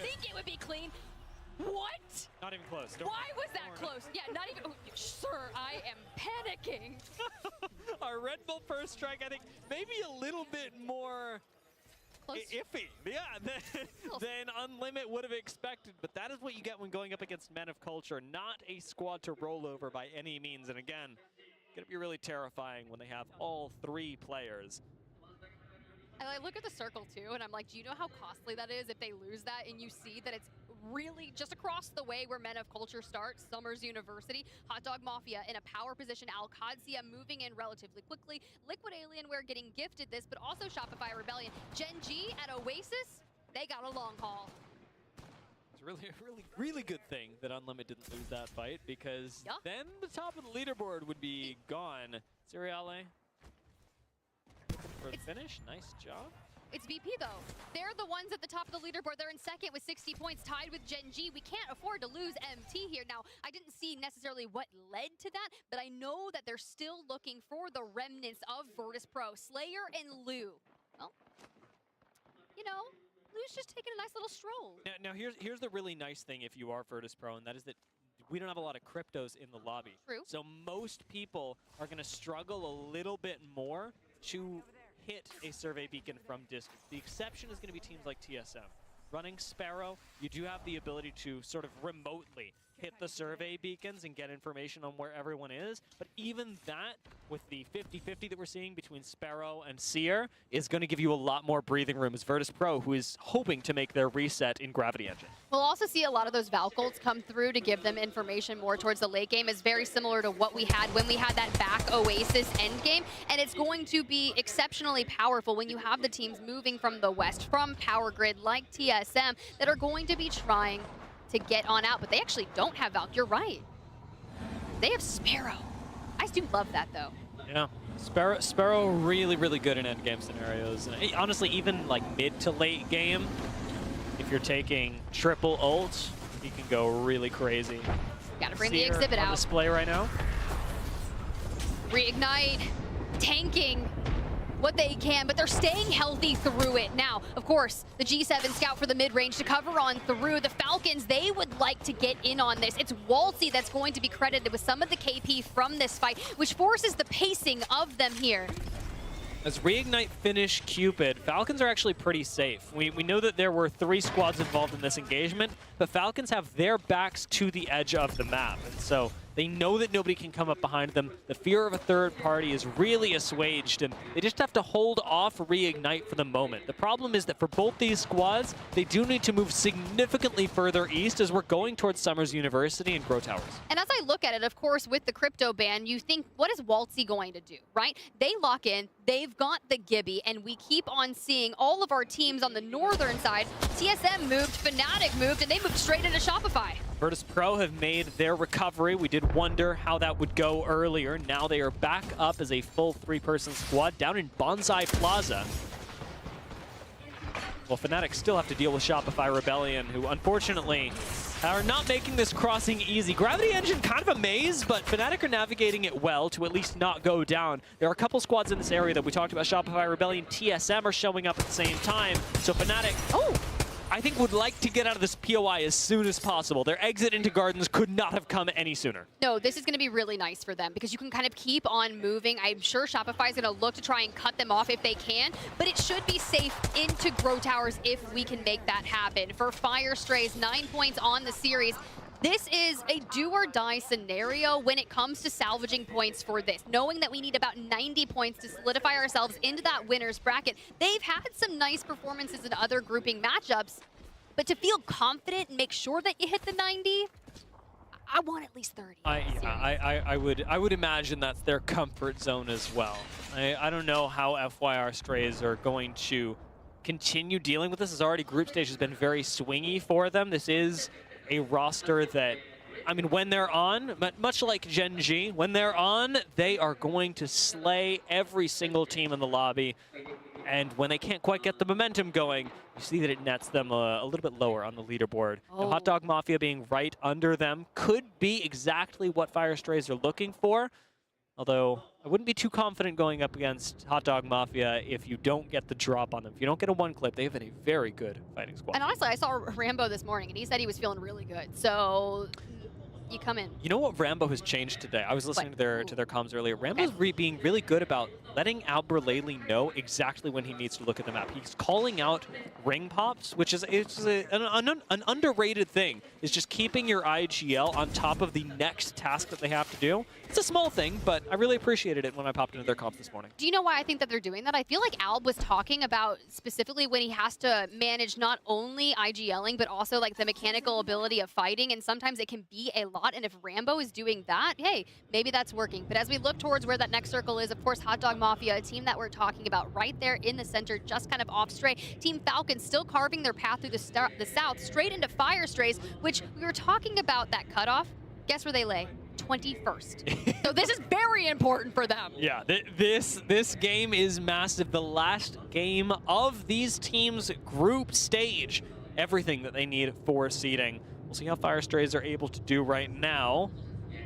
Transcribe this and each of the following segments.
think it would be clean. What? Not even close. Why was that close? Yeah, not even. Oh, sir, I am panicking. Our Red Bull first strike, I think, maybe a little bit more iffy, than UNLIMIT would have expected. But that is what you get when going up against Men of Culture. Not a squad to roll over by any means. And again, going to be really terrifying when they have all 3 players. And I look at the circle too, and I'm like, do you know how costly that is if they lose that and you see that it's really just across the way where Men of Culture starts, Summers University, Hot Dog Mafia in a power position, ALGS Year moving in relatively quickly, Liquid Alienware getting gifted this, but also Shopify Rebellion. Gen G at Oasis, they got a long haul. It's really a really good thing that UNLIMIT didn't lose that fight, because then the top of the leaderboard would be gone. Seriale for the finish. Nice job. It's VP though. They're the ones at the top of the leaderboard. They're in second with 60 points, tied with Gen G. We can't afford to lose MT here. Now, I didn't see necessarily what led to that, but I know that they're still looking for the remnants of Virtus Pro, Slayer and Lou. Well, you know, Lou's just taking a nice little stroll. Now here's the really nice thing if you are Virtus Pro, and that is that we don't have a lot of cryptos in the lobby. True. So most people are going to struggle a little bit more to hit a survey beacon from distance. The exception is going to be teams like TSM. Running Sparrow, you do have the ability to sort of remotely hit the survey beacons and get information on where everyone is. But even that, with the 50-50 that we're seeing between Sparrow and Seer, is going to give you a lot more breathing room as Virtus Pro, who is hoping to make their reset in Gravity Engine. We'll also see a lot of those Valkolds come through to give them information more towards the late game. It's very similar to what we had when we had that back Oasis end game, and it's going to be exceptionally powerful when you have the teams moving from the west, from Power Grid like TSM, that are going to be trying to get on out, but they actually don't have Valk. You're right. They have Sparrow. I do love that though. Yeah, Sparrow really, really good in endgame scenarios. And honestly, even like mid to late game, if you're taking triple ult, he can go really crazy. Gotta bring the exhibit out. On display right now. Reignite, tanking what they can, but they're staying healthy through it. Now, of course, the G7 scout for the mid-range to cover on through. The Falcons, they would like to get in on this. It's Waltzy that's going to be credited with some of the KP from this fight, which forces the pacing of them here. As Reignite finish Cupid, Falcons are actually pretty safe. We know that there were 3 squads involved in this engagement, but Falcons have their backs to the edge of the map. And so they know that nobody can come up behind them. The fear of a third party is really assuaged, and they just have to hold off Reignite for the moment. The problem is that for both these squads, they do need to move significantly further east as we're going towards Summers University and Grow Towers. And as I look at it, of course, with the crypto ban, you think, what is Waltzy going to do, right? They lock in, they've got the Gibby, and we keep on seeing all of our teams on the northern side. TSM moved, Fnatic moved, and they moved straight into Shopify. Virtus Pro have made their recovery. We did wonder how that would go earlier. Now they are back up as a full 3-person squad down in Bonsai Plaza. Well, Fnatic still have to deal with Shopify Rebellion, who unfortunately are not making this crossing easy. Gravity Engine kind of a maze, but Fnatic are navigating it well to at least not go down. There are a couple squads in this area that we talked about. Shopify Rebellion, TSM are showing up at the same time. So Fnatic, I think, would like to get out of this POI as soon as possible. Their exit into Gardens could not have come any sooner. No, this is going to be really nice for them because you can kind of keep on moving. I'm sure Shopify is going to look to try and cut them off if they can, but it should be safe into Grow Towers if we can make that happen. For Fire Strays, 9 points on the series. This is a do-or-die scenario when it comes to salvaging points for this, knowing that we need about 90 points to solidify ourselves into that winner's bracket. They've had some nice performances in other grouping matchups, but to feel confident and make sure that you hit the 90, I want at least 30. I would imagine that's their comfort zone as well. I don't know how FYR Strays are going to continue dealing with this, as already group stage has been very swingy for them. This is a roster that, I mean, when they're on, much like Gen G, when they're on, they are going to slay every single team in the lobby. And when they can't quite get the momentum going, you see that it nets them a little bit lower on the leaderboard. Now, Hot Dog Mafia being right under them could be exactly what Fire Strays are looking for. Although, I wouldn't be too confident going up against Hot Dog Mafia if you don't get the drop on them. If you don't get a one clip, they've been a very good fighting squad. And honestly, I saw Rambo this morning, and he said he was feeling really good. So you come in. You know what Rambo has changed today? I was listening to their comms earlier. Rambo's being really good about letting Alberlele know exactly when he needs to look at the map. He's calling out ring pops, which is an underrated thing, is just keeping your IGL on top of the next task that they have to do. It's a small thing, but I really appreciated it when I popped into their comp this morning. Do you know why I think that they're doing that? I feel like Alb was talking about specifically when he has to manage not only IGLing, but also like the mechanical ability of fighting, and sometimes it can be a lot, and if Rambo is doing that, hey, maybe that's working. But as we look towards where that next circle is, of course, Hot Dog Mafia, a team that we're talking about right there in the center, just kind of off Stray. Team Falcon still carving their path through the south, straight into Fire Strays, which we were talking about that cutoff. Guess where they lay? 21st. So this is very important for them. Yeah, this game is massive. The last game of these teams' group stage. Everything that they need for seeding. We'll see how Fire Strays are able to do right now,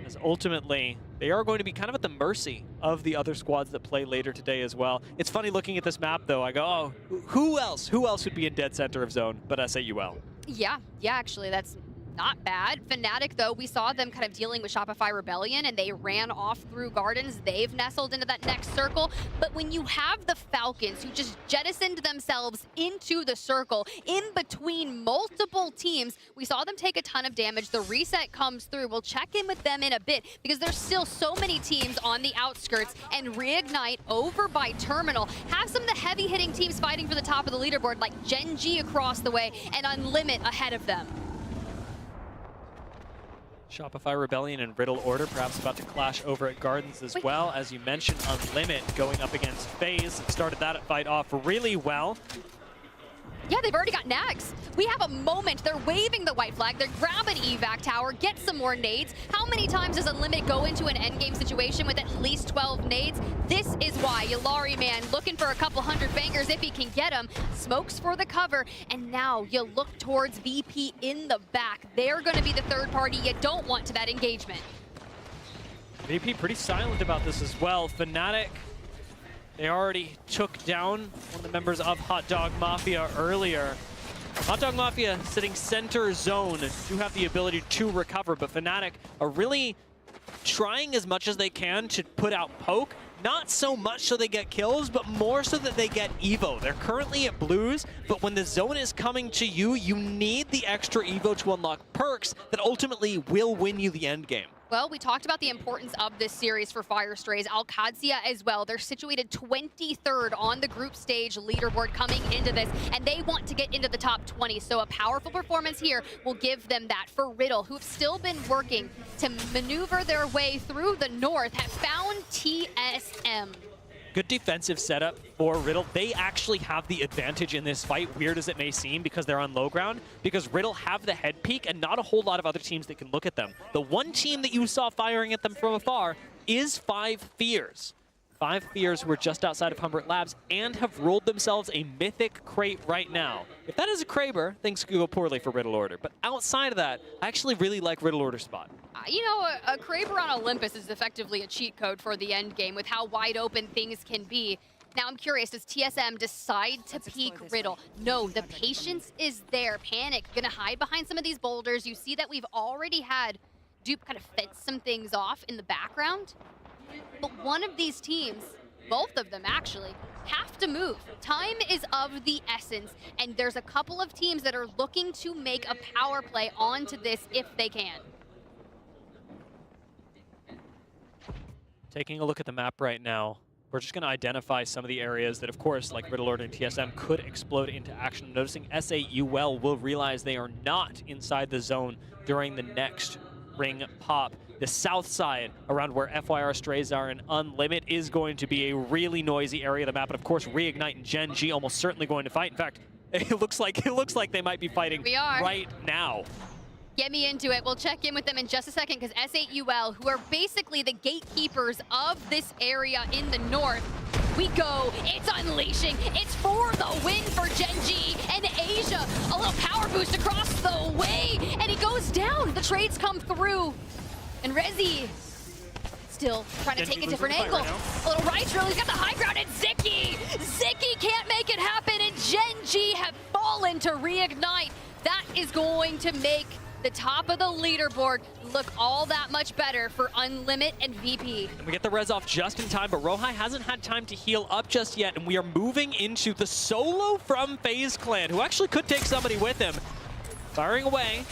as ultimately they are going to be kind of at the mercy of the other squads that play later today as well. It's funny looking at this map though, I go, oh, who else would be in dead center of zone but SAUL? Yeah, actually, that's not bad. Fnatic, though, we saw them kind of dealing with Shopify Rebellion, and they ran off through Gardens. They've nestled into that next circle. But when you have the Falcons, who just jettisoned themselves into the circle in between multiple teams, we saw them take a ton of damage. The reset comes through. We'll check in with them in a bit, because there's still so many teams on the outskirts, and Reignite over by Terminal have some of the heavy-hitting teams fighting for the top of the leaderboard, like Gen G across the way and UNLIMIT ahead of them. Shopify Rebellion and Riddle Order perhaps about to clash over at Gardens as well. As you mentioned, UNLIMIT going up against FaZe. Started that fight off really well. Yeah, they've already got nags. We have a moment. They're waving the white flag. They're grabbing evac tower, get some more nades. How many times does UNLIMIT go into an endgame situation with at least 12 nades? This is why Yllari, man, looking for a couple hundred bangers if he can get them. Smokes for the cover, and now you look towards VP in the back. They're going to be the third party you don't want to that engagement. VP pretty silent about this as well. Fnatic, they already took down one of the members of Hot Dog Mafia earlier. Hot Dog Mafia sitting center zone do have the ability to recover, but Fnatic are really trying as much as they can to put out poke. Not so much so they get kills, but more so that they get Evo. They're currently at blues, but when the zone is coming to you, you need the extra Evo to unlock perks that ultimately will win you the end game. Well, we talked about the importance of this series for Fire Strays. ALGS Year as well. They're situated 23rd on the group stage leaderboard coming into this, and they want to get into the top 20. So a powerful performance here will give them that. For Riddle, who have still been working to maneuver their way through the north, have found TSM. Good defensive setup for Riddle. They actually have the advantage in this fight, weird as it may seem, because they're on low ground, because Riddle have the head peak and not a whole lot of other teams that can look at them. The one team that you saw firing at them from afar is 5 Fears. 5 Fears who are just outside of Humbert Labs and have rolled themselves a mythic crate right now. If that is a Kraber, things could go poorly for Riddle Order. But outside of that, I actually really like Riddle Order's spot. You know, a Kraber on Olympus is effectively a cheat code for the end game with how wide open things can be. Now I'm curious, does TSM decide to peek Riddle? No, the patience is there. Panic, gonna hide behind some of these boulders. You see that we've already had Dupe kind of fence some things off in the background. But one of these teams, both of them actually, have to move. Time is of the essence, and there's a couple of teams that are looking to make a power play onto this if they can. Taking a look at the map right now, we're just going to identify some of the areas that, of course, like Riddle Order and TSM, could explode into action. Noticing SAUL will realize they are not inside the zone during the next ring pop. The south side, around where FYR Strays are and UNLIMIT, is going to be a really noisy area of the map. And of course, Reignite and Gen G almost certainly going to fight. In fact, it looks like they might be fighting right now. Get me into it. We'll check in with them in just a second, because SAUL, who are basically the gatekeepers of this area in the north, we go. It's unleashing. It's for the win for Gen G and Asia. A little power boost across the way, and he goes down. The trades come through, and Rezi still trying to Genji take a losing different the angle. fight right A little right drill, he's got the high ground, and Zicky can't make it happen, and Genji have fallen to reignite. That is going to make the top of the leaderboard look all that much better for UNLIMIT and VP. And we get the res off just in time, but Rohai hasn't had time to heal up just yet, and we are moving into the solo from FaZe Clan, who actually could take somebody with him. Firing away.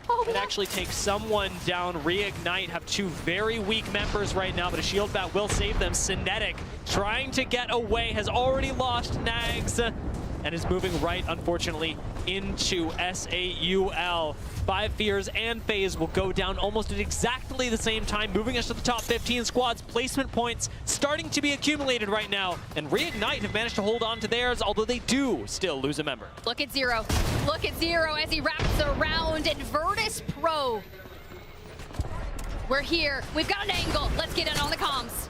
Oh, It actually takes someone down. Reignite have two very weak members right now, but a shield bat will save them. Cinetic trying to get away, has already lost Nags, and is moving right, unfortunately, into SAUL. Five Fears and FaZe will go down almost at exactly the same time, moving us to the top 15 squads. Placement points starting to be accumulated right now, and Reignite have managed to hold on to theirs, although they do still lose a member. Look at Zero. Look at Zero as he wraps around, and Virtus Pro. We're here. We've got an angle. Let's get in on the comms.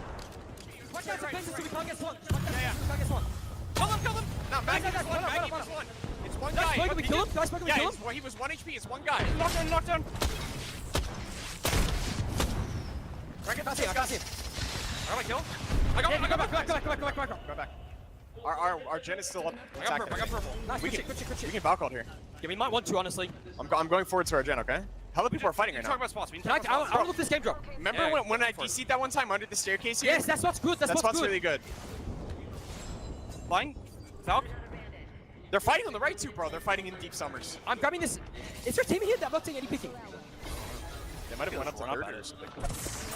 Kill him! No, back is one, back is one. It's one guy. Can we kill him? Guys, can we kill him? Yeah, he was 1 HP, it's one guy. Knockdown. I can't see him, I can't see him. How do I kill him? I got him, Go back. Our gen is still up. I got purple. Nice, We good can shit. Valkyrie here. Yeah, we might want to, honestly. I'm going forward to our gen, okay? How many people are fighting right Talk now? about spots. I want to look this game drop. Remember when I DC'd that one time under the staircase here? Yes, that's what's good. That's what's good. really good. Flying. Valk. They're fighting on the right too, bro. They're fighting in deep summers. I'm grabbing this. Is there a team here that I'm not seeing any picking? They might have went up to third or something.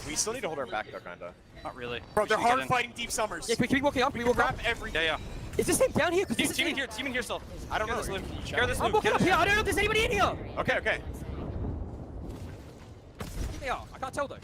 We still need to hold our back though, kinda. Not really. Bro, they're hard fighting deep summers. Yeah, can we walk up? Can we walk up? Grab every. Yeah. Is this team down here? Because Team in here still. I don't know. This loop. Check. Care this I'm loop. walking up here. I don't know if there's anybody in here. Okay. They are. I can't tell though.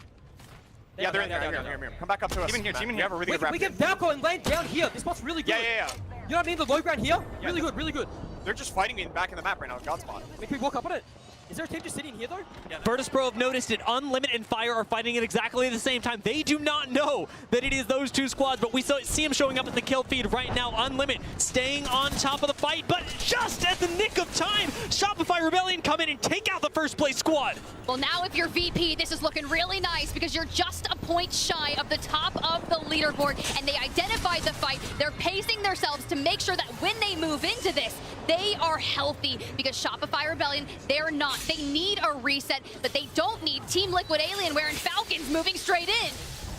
Yeah, they're in there. Here. Come back up to us. Team in here, Matt. team in We here. have a really good We rap. can Valko and land down here. This spot's really good. Yeah. You know what I mean? The low ground here? Really good, really good. They're just fighting in back in the map right now. Godspot. Can we walk up on it? Is there a team just sitting here though? Virtus Pro have noticed it. UNLIMIT and Fire are fighting at exactly the same time. They do not know that it is those two squads, but we see them showing up at the kill feed right now. UNLIMIT staying on top of the fight, but just at the nick of time, Shopify Rebellion come in and take out the first place squad. Well, now if you're VP, this is looking really nice because you're just a point shy of the top of the leaderboard, and they identified the fight. They're pacing themselves to make sure that when they move into this, they are healthy because Shopify Rebellion, they're not. They need a reset, but they don't need Team Liquid Alienware and Falcons moving straight in.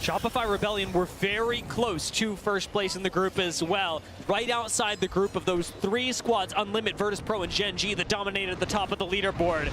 Shopify Rebellion were very close to first place in the group as well. Right outside the group of those three squads, UNLIMIT, Virtus Pro, and Gen G that dominated the top of the leaderboard.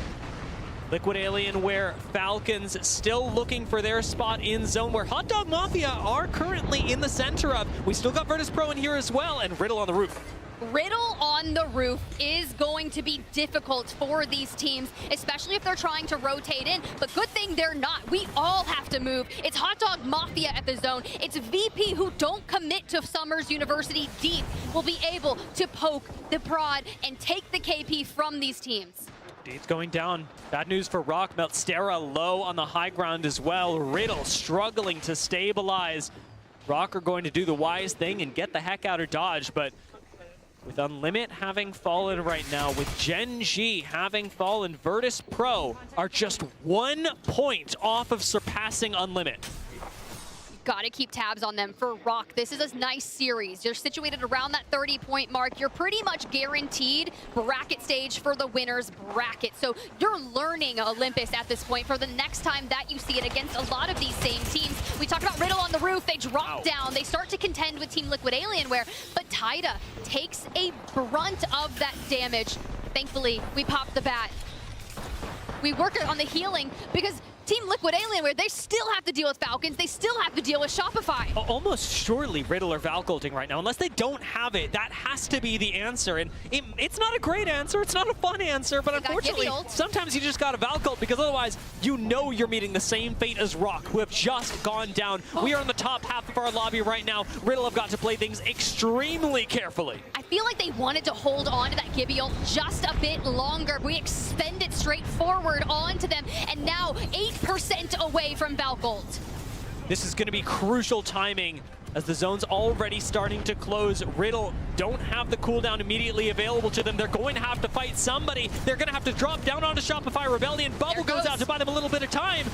Liquid Alienware, Falcons still looking for their spot in zone where Hot Dog Mafia are currently in the center of. We still got Virtus Pro in here as well, and Riddle on the roof. Riddle on the roof is going to be difficult for these teams, especially if they're trying to rotate in, but good thing they're not. We all have to move. It's Hot Dog Mafia at the zone. It's VP who don't commit to Summers University deep will be able to poke the prod and take the KP from these teams. Deeds going down. Bad news for Rock. Meltstera low on the high ground as well. Riddle struggling to stabilize. Rock are going to do the wise thing and get the heck out of Dodge, but with UNLIMIT having fallen right now, with Gen G having fallen, Virtus Pro are just 1 point off of surpassing UNLIMIT. Gotta keep tabs on them for Rock. This is a nice series. You're situated around that 30-point mark. You're pretty much guaranteed bracket stage for the winner's bracket. So you're learning Olympus at this point for the next time that you see it against a lot of these same teams. We talked about Riddle on the roof. They drop down. They start to contend with Team Liquid Alienware, but Taida takes a brunt of that damage. Thankfully, we popped the bat. We work on the healing because Team Liquid Alienware, they still have to deal with Falcons. They still have to deal with Shopify. Almost surely Riddle are Valkulting right now. Unless they don't have it, that has to be the answer. And it's not a great answer. It's not a fun answer. But unfortunately, sometimes you just got to Valkult because otherwise you know you're meeting the same fate as Rock, who have just gone down. We are in the top half of our lobby right now. Riddle have got to play things extremely carefully. I feel like they wanted to hold on to that Gibby ult just a bit longer. We expended straight forward onto them, and now 8% away from Valkult. This is going to be crucial timing as the zone's already starting to close. Riddle don't have the cooldown immediately available to them. They're going to have to fight somebody. They're going to have to drop down onto Shopify Rebellion. Bubble goes out to buy them a little bit of time.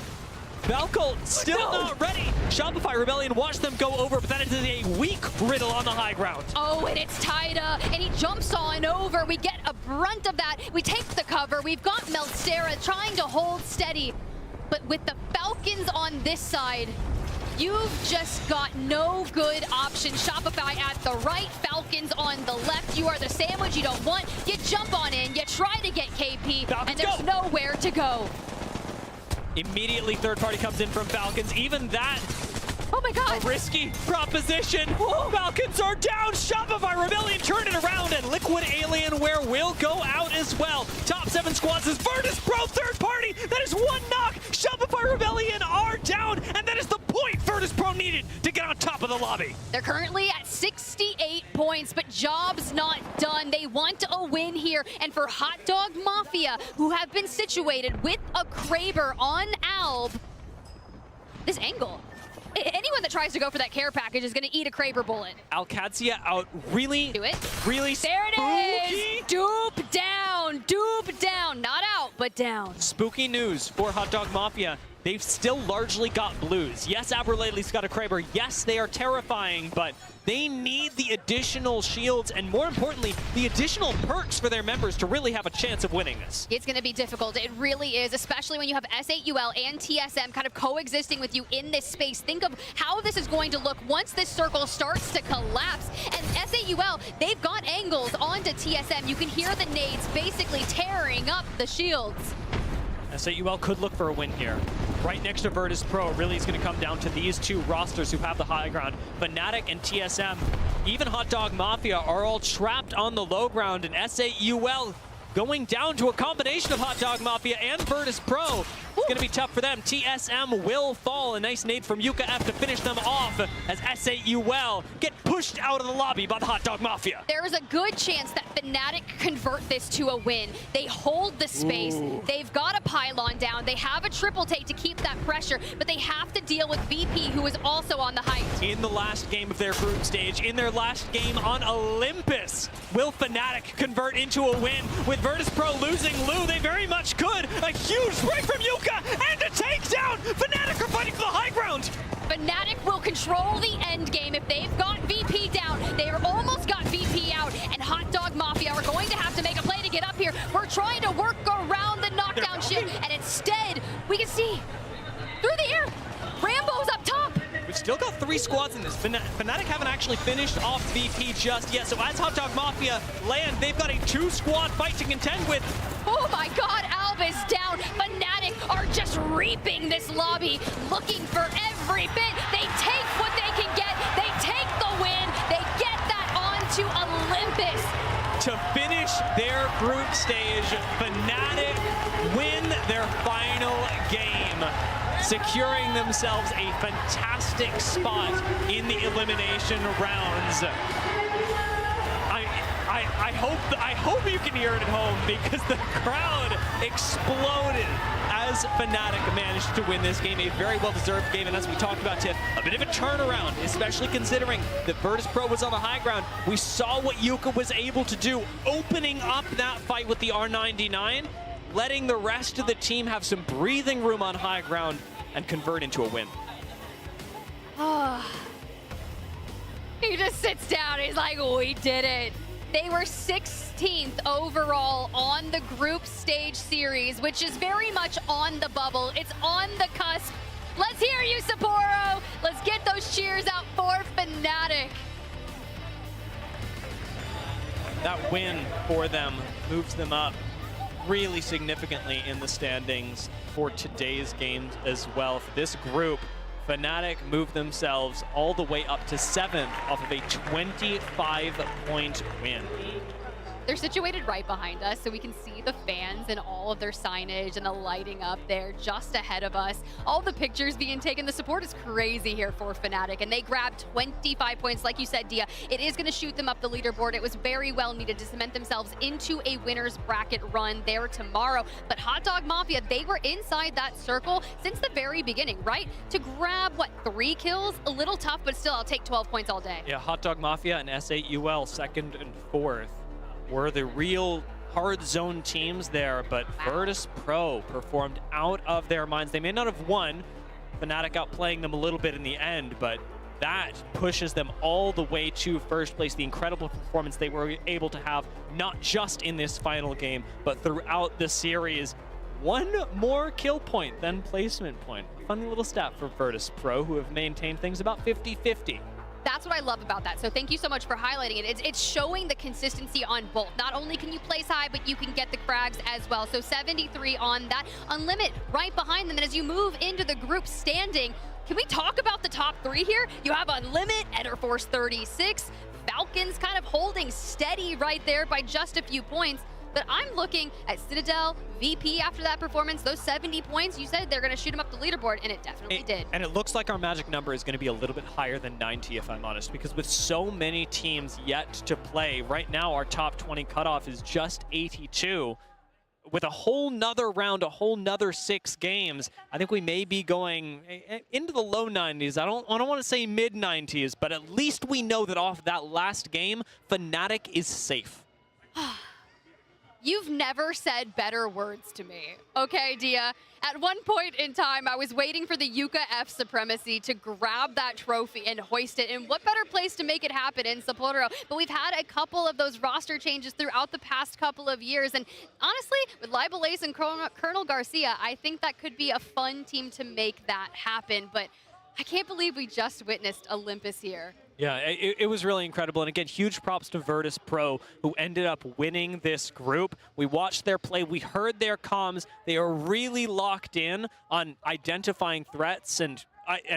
Valko still not ready. Shopify Rebellion watched them go over, but that is a weak riddle on the high ground. Oh, and it's Tida, and he jumps on over. We get a brunt of that. We take the cover. We've got Melstera trying to hold steady. But with the Falcons on this side, you've just got no good option. Shopify at the right, Falcons on the left. You are the sandwich you don't want. You jump on in, you try to get KP, Falcons and there's nowhere to go. Immediately, third party comes in from Falcons. Even that, Oh my god. a risky proposition. Falcons are down. Shopify Rebellion turn it around, and Liquid Alienware will go out as well. Top 7 squads is Virtus Pro, third party. That is one knock. Shopify Rebellion are down, and that is the point Virtus Pro needed to get on top of the lobby. They're currently at 68 points, but job's not done. They want a win here. And for Hot Dog Mafia, who have been situated with a Kraber on Alb, this angle. Anyone that tries to go for that care package is going to eat a Kraber bullet. Alcadzia out really, Do it. really There it spooky. is. Dupe down. Dupe down. Not out, but down. Spooky news for Hot Dog Mafia. They've still largely got blues. Yes, Aberlately's got a Kraber. Yes, they are terrifying, but they need the additional shields and, more importantly, the additional perks for their members to really have a chance of winning this. It's going to be difficult. It really is, especially when you have S8UL and TSM kind of coexisting with you in this space. Think of how this is going to look once this circle starts to collapse. And S8UL, they've got angles onto TSM. You can hear the nades basically tearing up the shields. S8UL could look for a win here. Right next to Virtus Pro, really is going to come down to these two rosters who have the high ground. Fnatic and TSM, even Hot Dog Mafia are all trapped on the low ground, and S8UL going down to a combination of Hot Dog Mafia and Virtus Pro. It's going to be tough for them. TSM will fall. A nice nade from Yuka F to finish them off as S8UL get pushed out of the lobby by the Hot Dog Mafia. There is a good chance that Fnatic convert this to a win. They hold the space. Ooh. They've got a pylon down. They have a triple take to keep that pressure, but they have to deal with VP, who is also on the height. In the last game of their group stage, in their last game on Olympus, will Fnatic convert into a win? With Virtus Pro losing Lou, they very much could. A huge break from Yuka and a takedown. Fnatic are fighting for the high ground. Fnatic will control the end game if they've got VP down. They've almost got VP out, and Hot Dog Mafia are going to have to make a play to get up here. We're trying to work around the knockdown shield, and instead, we can see through the air, Rambo's up top. We've still got 3 squads in this. Fnatic haven't actually finished off VP just yet. So as Hot Dog Mafia land, they've got a 2-squad fight to contend with. Oh my god, Alb is down. Fnatic are just reaping this lobby, looking for every bit. They take what they can get. They take the win. They get that onto Olympus. To finish their group stage, Fnatic win their final game, securing themselves a fantastic spot in the elimination rounds. I hope you can hear it at home, because the crowd exploded as Fnatic managed to win this game. A very well-deserved game, and as we talked about, Tiff, a bit of a turnaround, especially considering that Virtus Pro was on the high ground. We saw what Yuka was able to do, opening up that fight with the R99, letting the rest of the team have some breathing room on high ground and convert into a win. He just sits down. He's like, we did it. They were 16th overall on the group stage series, which is very much on the bubble. It's on the cusp. Let's hear you, Sapporo. Let's get those cheers out for Fnatic. That win for them moves them up really significantly in the standings for today's games as well. For this group, Fnatic moved themselves all the way up to 7th off of a 25-point win. They're situated right behind us, so we can see the fans and all of their signage and the lighting up there just ahead of us. All the pictures being taken. The support is crazy here for Fnatic, and they grabbed 25 points. Like you said, Dia, it is going to shoot them up the leaderboard. It was very well needed to cement themselves into a winner's bracket run there tomorrow. But Hot Dog Mafia, they were inside that circle since the very beginning, right? To grab, what, 3 kills? A little tough, but still, I'll take 12 points all day. Yeah, Hot Dog Mafia and S8UL 2nd and 4th were the real hard zone teams there, but Virtus Pro performed out of their minds. They may not have won, Fnatic outplaying them a little bit in the end, but that pushes them all the way to first place. The incredible performance they were able to have, not just in this final game, but throughout the series. One more kill point than placement point. Funny little stat for Virtus Pro, who have maintained things about 50-50. That's what I love about that. So thank you so much for highlighting it. It's showing the consistency on both. Not only can you place high, but you can get the frags as well. So 73 on that. UNLIMIT right behind them. And as you move into the group standing, can we talk about the top three here? You have UNLIMIT, Etterforce 36, Falcons kind of holding steady right there by just a few points. But I'm looking at Citadel, VP after that performance, those 70 points, you said they're going to shoot them up the leaderboard, and it definitely did. And it looks like our magic number is going to be a little bit higher than 90, if I'm honest, because with so many teams yet to play, right now our top 20 cutoff is just 82. With a whole nother round, a whole nother 6 games, I think we may be going into the low 90s. I don't want to say mid 90s, but at least we know that off that last game, Fnatic is safe. You've never said better words to me. Okay, Dia? At one point in time, I was waiting for the Yuka F supremacy to grab that trophy and hoist it. And what better place to make it happen in Sapporo? But we've had a couple of those roster changes throughout the past couple of years. And honestly, with Libelace and Colonel Garcia, I think that could be a fun team to make that happen. But I can't believe we just witnessed Olympus here. Yeah, it was really incredible. And again, huge props to Virtus Pro, who ended up winning this group. We watched their play. We heard their comms. They are really locked in on identifying threats and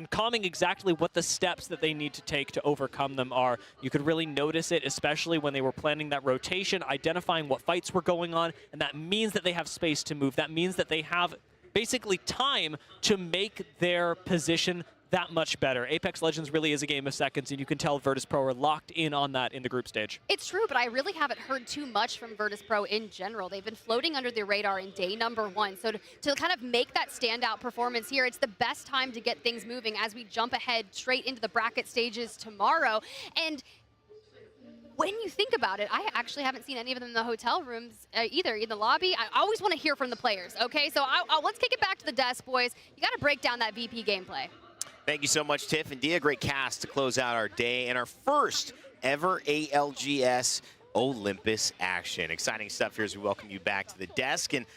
calming exactly what the steps that they need to take to overcome them are. You could really notice it, especially when they were planning that rotation, identifying what fights were going on. And that means that they have space to move. That means that they have basically time to make their position that much better. Apex Legends really is a game of seconds, and you can tell Virtus Pro are locked in on that in the group stage. It's true, but I really haven't heard too much from Virtus Pro in general. They've been floating under the radar in day number 1. So to kind of make that standout performance here, it's the best time to get things moving as we jump ahead straight into the bracket stages tomorrow. And when you think about it, I actually haven't seen any of them in the hotel rooms either, in the lobby. I always want to hear from the players, okay? So let's kick it back to the desk, boys. You got to break down that VP gameplay. Thank you so much, Tiff and Dia. Great cast to close out our day and our first ever ALGS Olympus action. Exciting stuff here as we welcome you back to the desk. And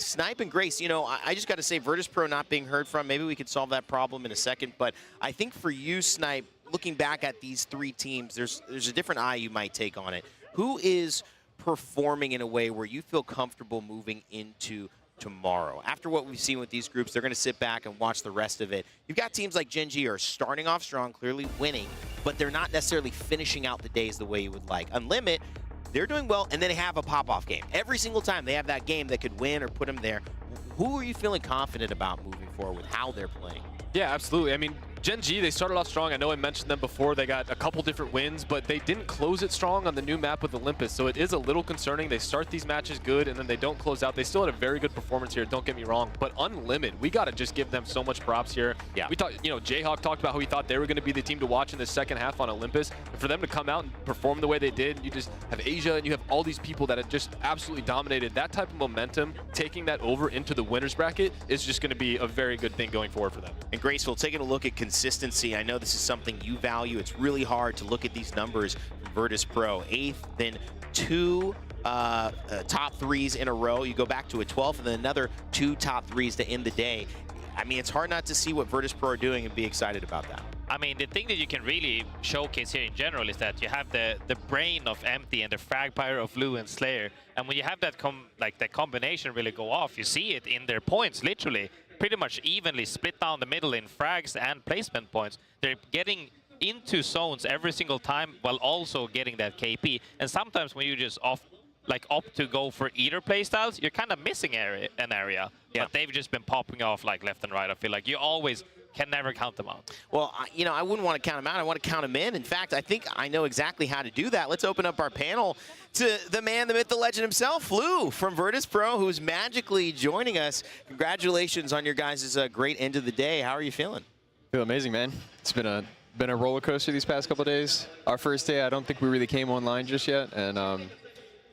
Snipe and Grace, you know, I just got to say, Virtus Pro not being heard from, maybe we could solve that problem in a second. But I think for you, Snipe, looking back at these 3 teams, there's a different eye you might take on it. Who is performing in a way where you feel comfortable moving into tomorrow? After what we've seen with these groups, they're going to sit back and watch the rest of it. You've got teams like Gen G are starting off strong, clearly winning, but they're not necessarily finishing out the days the way you would like. UNLIMIT, they're doing well, and then they have a pop-off game. Every single time they have that game that could win or put them there. Who are you feeling confident about moving forward with how they're playing? Yeah, absolutely. I mean, Gen G, they started off strong. I know I mentioned them before. They got a couple different wins, but they didn't close it strong on the new map with Olympus, so it is a little concerning. They start these matches good, and then they don't close out. They still had a very good performance here, don't get me wrong, but UNLIMIT, we got to just give them so much props here. Yeah. We talked, you know, Jayhawk talked about how he thought they were going to be the team to watch in the second half on Olympus, and for them to come out and perform the way they did, you just have Asia, and you have all these people that have just absolutely dominated. That type of momentum, taking that over into the winner's bracket is just going to be a very good thing going forward for them. And Graceful, taking a look at consistency, I know this is something you value. It's really hard to look at these numbers from Virtus Pro. 8th, then 2 top 3s in a row. You go back to a 12th, and then another 2 top 3s to end the day. I mean, it's hard not to see what Virtus Pro are doing and be excited about that. I mean, the thing that you can really showcase here in general is that you have the brain of Empty and the frag power of Lou and Slayer. And when you have that combination really go off, you see it in their points, literally. Pretty much evenly split down the middle in frags and placement points. They're getting into zones every single time while also getting that KP. And sometimes when you just opt to go for either playstyles, you're kind of missing an area. Yeah. But they've just been popping off like left and right. I feel like you always can never count them out. Well, you know, I wouldn't want to count them out. I want to count them in. In fact, I think I know exactly how to do that. Let's open up our panel to the man, the myth, the legend himself, Lou from Virtus Pro, who's magically joining us. Congratulations on your guys' great end of the day. How are you feeling? Feel amazing, man. It's been a roller coaster these past couple of days. Our first day, I don't think we really came online just yet, and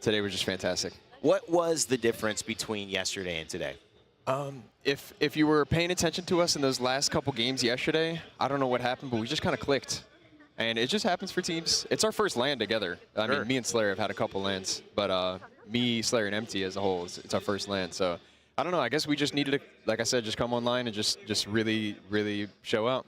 today was just fantastic. What was the difference between yesterday and today? If you were paying attention to us in those last couple games yesterday, I don't know what happened, but we just kind of clicked. And it just happens for teams. It's our first LAN together. I mean, me and Slayer have had a couple LANs, but me, Slayer, and Empty as a whole, it's our first LAN. So I don't know. I guess we just needed to, like I said, just come online and just really, really show out.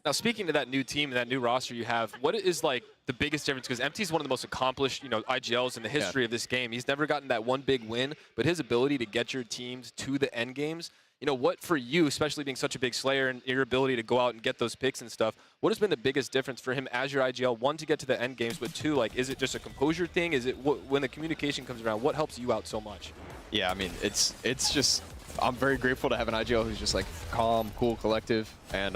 Now, speaking to that new team and that new roster you have, what is like the biggest difference? Because Empty is one of the most accomplished, IGLs in the history of this game. He's never gotten that one big win, but his ability to get your teams to the end games, what for you, especially being such a big Slayer and your ability to go out and get those picks and stuff, what has been the biggest difference for him as your IGL? One, to get to the end games, but two, like, is it just a composure thing? Is it when the communication comes around, what helps you out so much? Yeah, I mean, it's just, I'm very grateful to have an IGL who's just like calm, cool, collective, and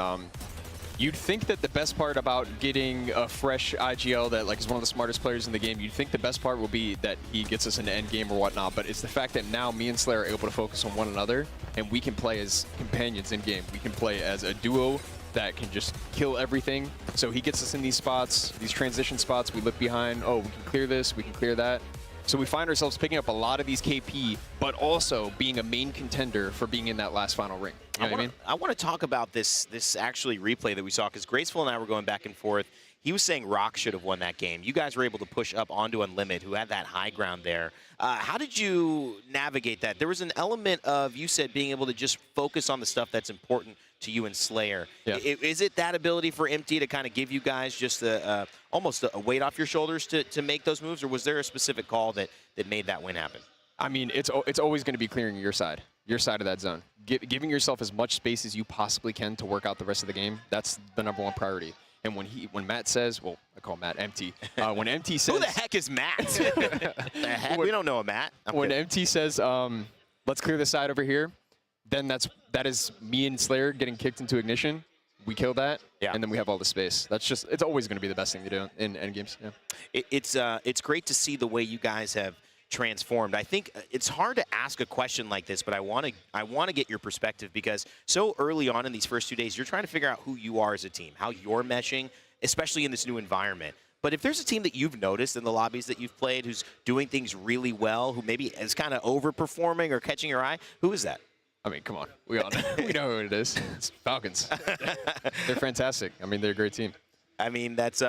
you'd think that the best part about getting a fresh IGL that like is one of the smartest players in the game, you'd think the best part will be that he gets us into end game or whatnot, but it's the fact that now me and Slayer are able to focus on one another and we can play as companions in game. We can play as a duo that can just kill everything. So he gets us in these spots, these transition spots, we look behind, oh, we can clear this, we can clear that. So we find ourselves picking up a lot of these KP, but also being a main contender for being in that last final ring. You know what I mean? I want to talk about this actually replay that we saw, because Graceful and I were going back and forth. He was saying Rock should have won that game. You guys were able to push up onto UNLIMIT, who had that high ground there. How did you navigate that? There was an element of, you said, being able to just focus on the stuff that's important to you and Slayer. Yeah. Is it that ability for Empty to kind of give you guys just almost a weight off your shoulders to make those moves, or was there a specific call that made that win happen? I mean, it's always going to be clearing your side of that zone. Giving yourself as much space as you possibly can to work out the rest of the game, that's the #1 priority. And when Matt says, well, I call Matt Empty. When Empty says, who the heck is Matt? The heck? We don't know a Matt. When Empty says, let's clear the side over here, then that is me and Slayer getting kicked into ignition. We kill that, and then we have all the space. It's always going to be the best thing to do in endgames. Yeah. It's great to see the way you guys have transformed. I think it's hard to ask a question like this, but I want to get your perspective, because so early on in these first 2 days, you're trying to figure out who you are as a team, how you're meshing, especially in this new environment. But if there's a team that you've noticed in the lobbies that you've played who's doing things really well, who maybe is kind of overperforming or catching your eye, who is that? I mean, come on. We all know, we know who it is. It's Falcons. They're fantastic. I mean, they're a great team. I mean, that's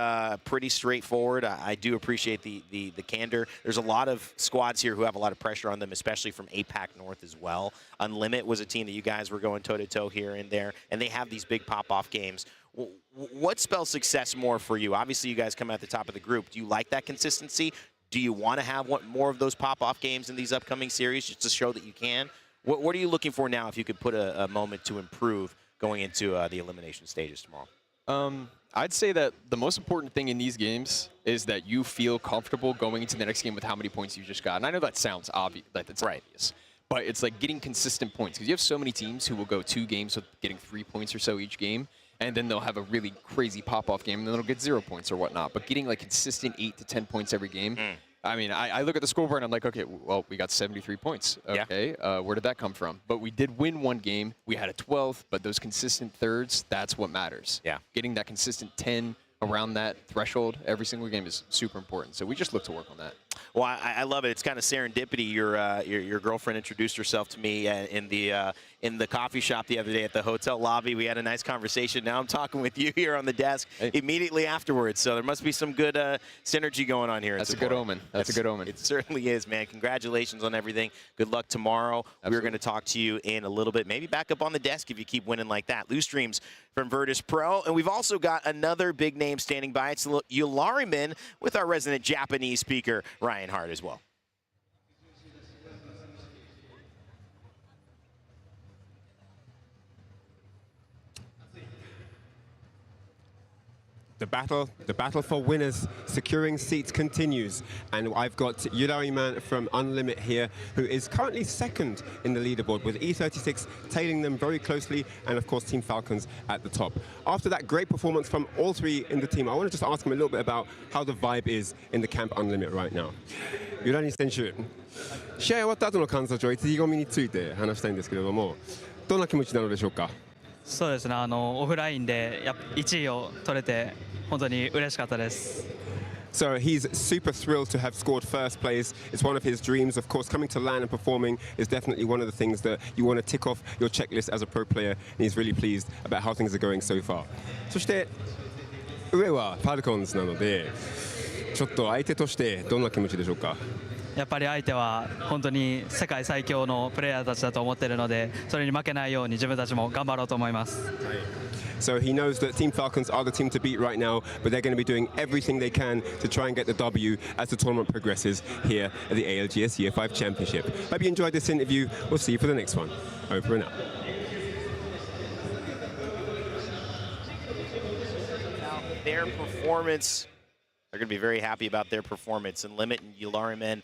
pretty straightforward. I do appreciate the candor. There's a lot of squads here who have a lot of pressure on them, especially from APAC North as well. UNLIMIT was a team that you guys were going toe-to-toe here and there, and they have these big pop-off games. What spells success more for you? Obviously, you guys come at the top of the group. Do you like that consistency? Do you want to have more of those pop-off games in these upcoming series just to show that you can? What are you looking for now if you could put a moment to improve going into the elimination stages tomorrow? I'd say that the most important thing in these games is that you feel comfortable going into the next game with how many points you just got. And I know that sounds obvious, obvious, but it's like getting consistent points, because you have so many teams who will go 2 games with getting 3 points or so each game, and then they'll have a really crazy pop-off game, and then they'll get 0 points or whatnot. But getting like consistent 8 to 10 points every game, I mean, I look at the scoreboard and I'm like, okay, well, we got 73 points. Okay, where did that come from? But we did win 1 game. We had a 12th, but those consistent thirds, that's what matters. Yeah. Getting that consistent 10 around that threshold every single game is super important. So we just look to work on that. Well, I love it. It's kind of serendipity. Your girlfriend introduced herself to me in the coffee shop the other day at the hotel lobby. We had a nice conversation. Now I'm talking with you here on the desk immediately afterwards. So there must be some good synergy going on here. That's a good omen. That's a good omen. It certainly is, man. Congratulations on everything. Good luck tomorrow. Absolutely. We're going to talk to you in a little bit. Maybe back up on the desk if you keep winning like that. Loose Streams from Virtus Pro. And we've also got another big name standing by. It's UNLIMIT with our resident Japanese speaker, Ryan Hart, as well. The battle for winners, securing seats continues. And I've got UNLIMIT from UNLIMIT here, who is currently 2nd in the leaderboard, with E36 tailing them very closely, and of course Team Falcons at the top. After that great performance from all 3 in the team, I want to just ask them a little bit about how the vibe is in the camp UNLIMIT right now. UNLIMIT 選手、試合終わった後の感想と意気込みについて話したいんですけれども、どんな気持ちなのでしょうか。そうですね、オフラインで1位を取れて本当に嬉しかったです。So he's super thrilled to have scored first place. It's one of his dreams. Of course, coming to LAN and performing is definitely one of the things that you want to tick off your checklist as a pro player. And he's really pleased about how things are going so far. そして上はファルコンズなので、ちょっと相手としてどんな気持ちでしょうか。やっぱり相手は本当に世界最強のプレイヤーたちだと思っているので、それに負けないように自分たちも頑張ろうと思います。So he knows that Team Falcons are the team to beat right now, but they're going to be doing everything they can to try and get the W as the tournament progresses here at the ALGS Year 5 Championship. Hope you enjoyed this interview. We'll see you for the next one. Over and out. Now, their performance, they're going to be very happy about their performance. And Limit and UNLIMIT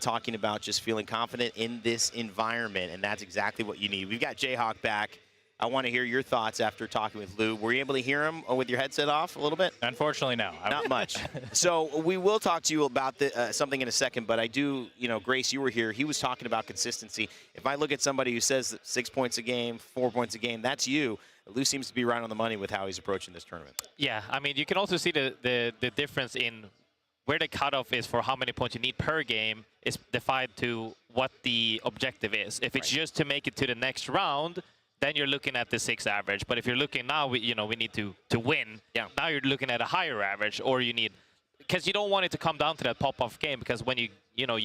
talking about just feeling confident in this environment, and that's exactly what you need. We've got Jayhawk back. I want to hear your thoughts after talking with Lou. Were you able to hear him with your headset off a little bit? Unfortunately, no. Not much. So we will talk to you about something in a second, but I do, Grace, you were here. He was talking about consistency. If I look at somebody who says that 6 points a game, 4 points a game, that's you. Lou seems to be right on the money with how he's approaching this tournament. Yeah, I mean, you can also see the difference in where the cutoff is for how many points you need per game is defined to what the objective is. If it's just to make it to the next round, then you're looking at the 6 average. But if you're looking now, we need to win. Yeah. Now you're looking at a higher average, or you need, because you don't want it to come down to that pop-off game. Because when you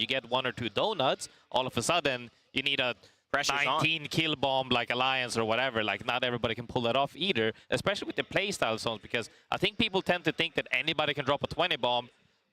get 1 or 2 donuts, all of a sudden you need a 19 kill bomb like Alliance or whatever. Like not everybody can pull that off either, especially with the playstyle zones. Because I think people tend to think that anybody can drop a 20 bomb.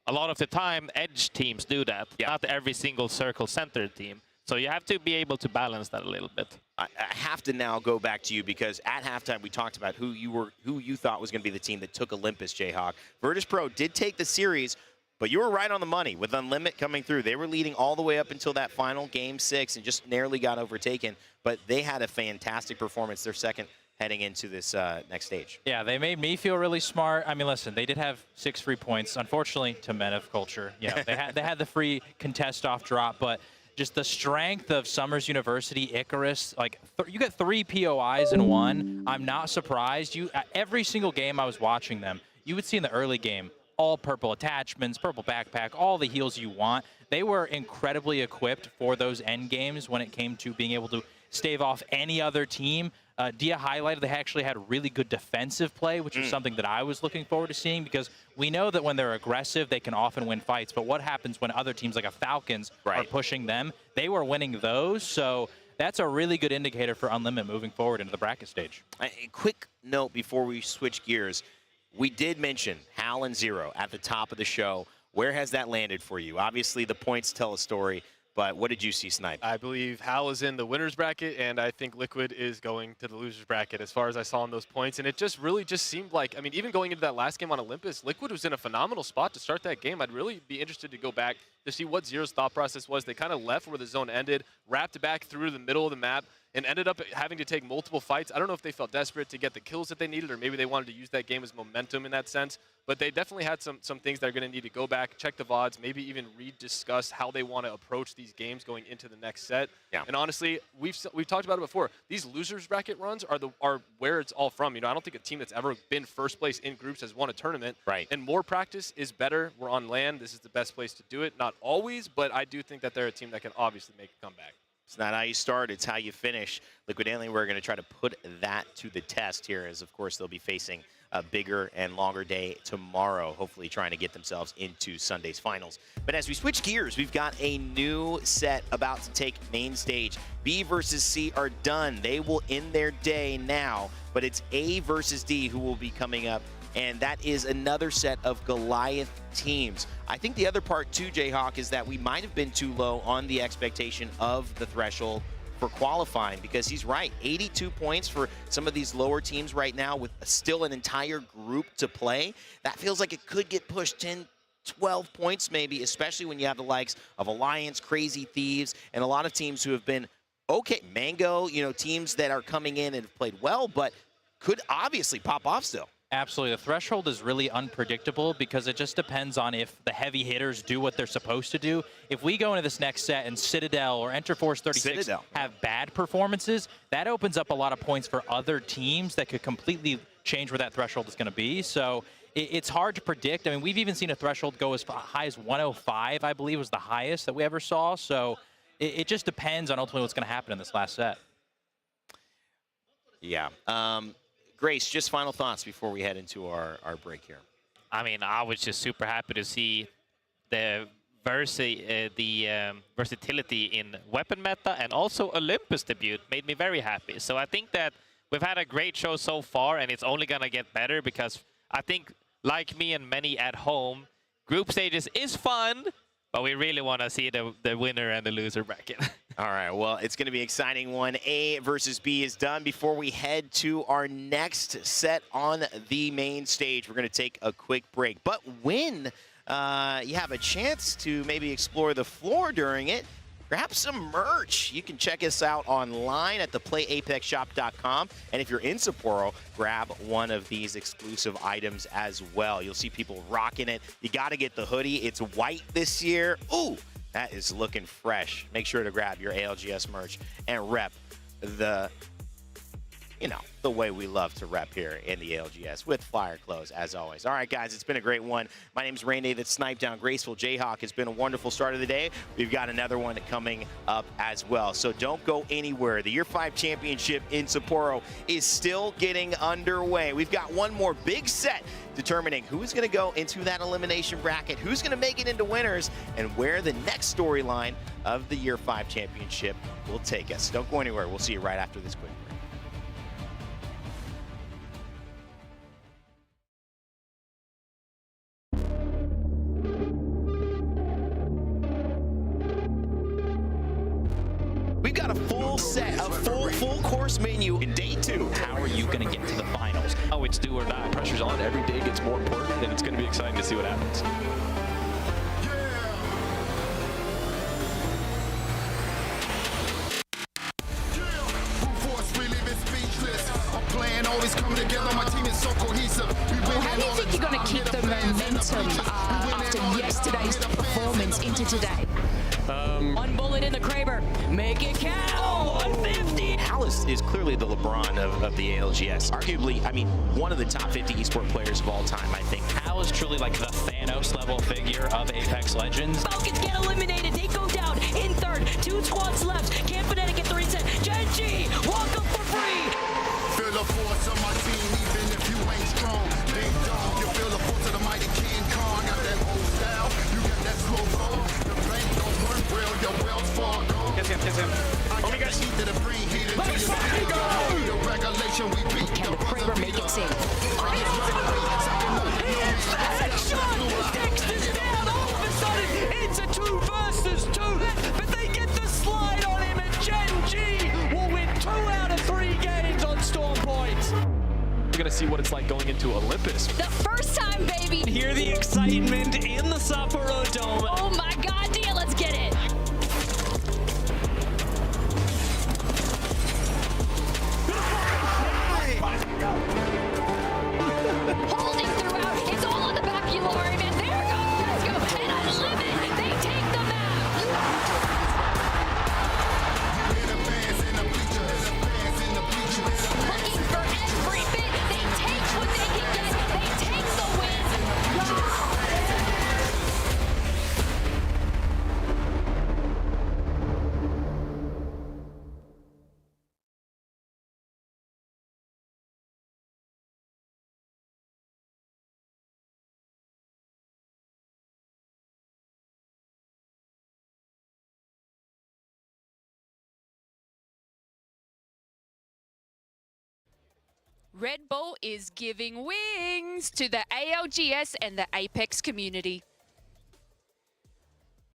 A lot of the time, edge teams do that. Yeah. Not every single circle center team. So you have to be able to balance that a little bit. I have to now go back to you because at halftime we talked about who you thought was going to be the team that took Olympus, Jayhawk. Virtus Pro did take the series, but you were right on the money with UNLIMIT coming through. They were leading all the way up until that final game 6 and just narrowly got overtaken. But they had a fantastic performance. Their second heading into this next stage. Yeah, they made me feel really smart. I mean, listen, they did have 6 free points. Unfortunately, to men of culture, they had the free contest off drop, but just the strength of Summers University, Icarus, like you got 3 POIs in one. I'm not surprised. Every single game I was watching them, you would see in the early game, all purple attachments, purple backpack, all the heals you want. They were incredibly equipped for those end games when it came to being able to stave off any other team. Dia highlighted they actually had really good defensive play, which is something that I was looking forward to seeing because we know that when they're aggressive, they can often win fights. But what happens when other teams like a Falcons are pushing them? They were winning those, so that's a really good indicator for UNLIMIT moving forward into the bracket stage. A quick note before we switch gears. We did mention Hal and Zero at the top of the show. Where has that landed for you? Obviously, the points tell a story. But what did you see, Snipe? I believe Hal is in the winner's bracket, and I think Liquid is going to the loser's bracket as far as I saw in those points. And it just really just seemed like, I mean, even going into that last game on Olympus, Liquid was in a phenomenal spot to start that game. I'd really be interested to go back to see what Zero's thought process was. They kind of left where the zone ended, wrapped back through the middle of the map, and ended up having to take multiple fights. I don't know if they felt desperate to get the kills that they needed, or maybe they wanted to use that game as momentum in that sense. But they definitely had some things that are going to need to go back, check the VODs, maybe even rediscuss how they want to approach these games going into the next set. Yeah. And honestly, we've talked about it before. These losers bracket runs are where it's all from. I don't think a team that's ever been first place in groups has won a tournament. Right. And more practice is better. We're on land. This is the best place to do it. Not always, but I do think that they're a team that can obviously make a comeback. It's not how you start, it's how you finish. Liquid Alien, we're going to try to put that to the test here as, of course, they'll be facing a bigger and longer day tomorrow, hopefully trying to get themselves into Sunday's finals. But as we switch gears, we've got a new set about to take main stage. B versus C are done. They will end their day now, but it's A versus D who will be coming up. And that is another set of Goliath teams. I think the other part too, Jayhawk, is that we might have been too low on the expectation of the threshold for qualifying, because he's right. 82 points for some of these lower teams right now with still an entire group to play. That feels like it could get pushed 10, 12 points maybe, especially when you have the likes of Alliance, Crazy Thieves, and a lot of teams who have been okay. Mango, teams that are coming in and have played well, but could obviously pop off still. Absolutely. The threshold is really unpredictable because it just depends on if the heavy hitters do what they're supposed to do. If we go into this next set and Citadel or Enter Force 36 have bad performances, that opens up a lot of points for other teams that could completely change where that threshold is going to be. So it's hard to predict. I mean, we've even seen a threshold go as high as 105, I believe was the highest that we ever saw. So it just depends on ultimately what's going to happen in this last set. Yeah. Grace, just final thoughts before we head into our break here. I mean, I was just super happy to see the versatility in weapon meta, and also Olympus debut made me very happy. So I think that we've had a great show so far, and it's only going to get better, because I think, like me and many at home, group stages is fun, but we really want to see the winner and the loser bracket. All right, well, it's going to be an exciting one. A versus B is done. Before we head to our next set on the main stage, we're going to take a quick break. But when you have a chance to maybe explore the floor during it, grab some merch. You can check us out online at theplayapexshop.com. And if you're in Sapporo, grab one of these exclusive items as well. You'll see people rocking it. You got to get the hoodie. It's white this year. Ooh, that is looking fresh. Make sure to grab your ALGS merch and rep the way we love to rep here in the ALGS with flyer clothes, as always. All right, guys, it's been a great one. My name's Rain David Snipe Down. Graceful Jayhawk. It's been a wonderful start of the day. We've got another one coming up as well. So don't go anywhere. The Year 5 Championship in Sapporo is still getting underway. We've got one more big set determining who's going to go into that elimination bracket, who's going to make it into winners, and where the next storyline of the Year 5 Championship will take us. Don't go anywhere. We'll see you right after this quick break. We've got a full set, a full course menu in day 2. How are you going to get to the finals? Oh, it's do or die. Pressure's on. Every day gets more important, and it's going to be exciting to see what happens. Always come together, my team is so cohesive. How do you think you're going to keep the momentum after yesterday's performance into today? One bullet in the Kraber. Make it count. Oh, 150. Alice is clearly the LeBron of the ALGS. Arguably, I mean, one of the top 50 esport players of all time, I think. Hal is truly like the Thanos level figure of Apex Legends. Falcons get eliminated. They go down in third. 2 squads left. Can't Fnatic get the reset. Gen G, walk up for free. Feel the force of my team, even if you ain't strong. Big dog, you feel the force of the mighty King Kong. Got that old style, you got that slow roll. The bank don't work well, your Wells Fargo. Kiss him. I got the heat to the brain, heat into your skin. The regulation, we beat Can the Kraber make it sing? Takes this down. All of a sudden, it's a 2 versus 2. But they get the slide on him, and Gen G will win 2 out of 3 games on Storm Point. We're going to see what it's like going into Olympus. The first time, baby. Hear the excitement in the Sapporo Dome. Oh my God, Dia, let's get it. Holding throughout, it's all on the back of Yulari, man. There goes Fresco, and UNLIMIT, they take the looking for every bit. They take what they can get. They take the win. Red Bull is giving wings to the ALGS and the Apex community.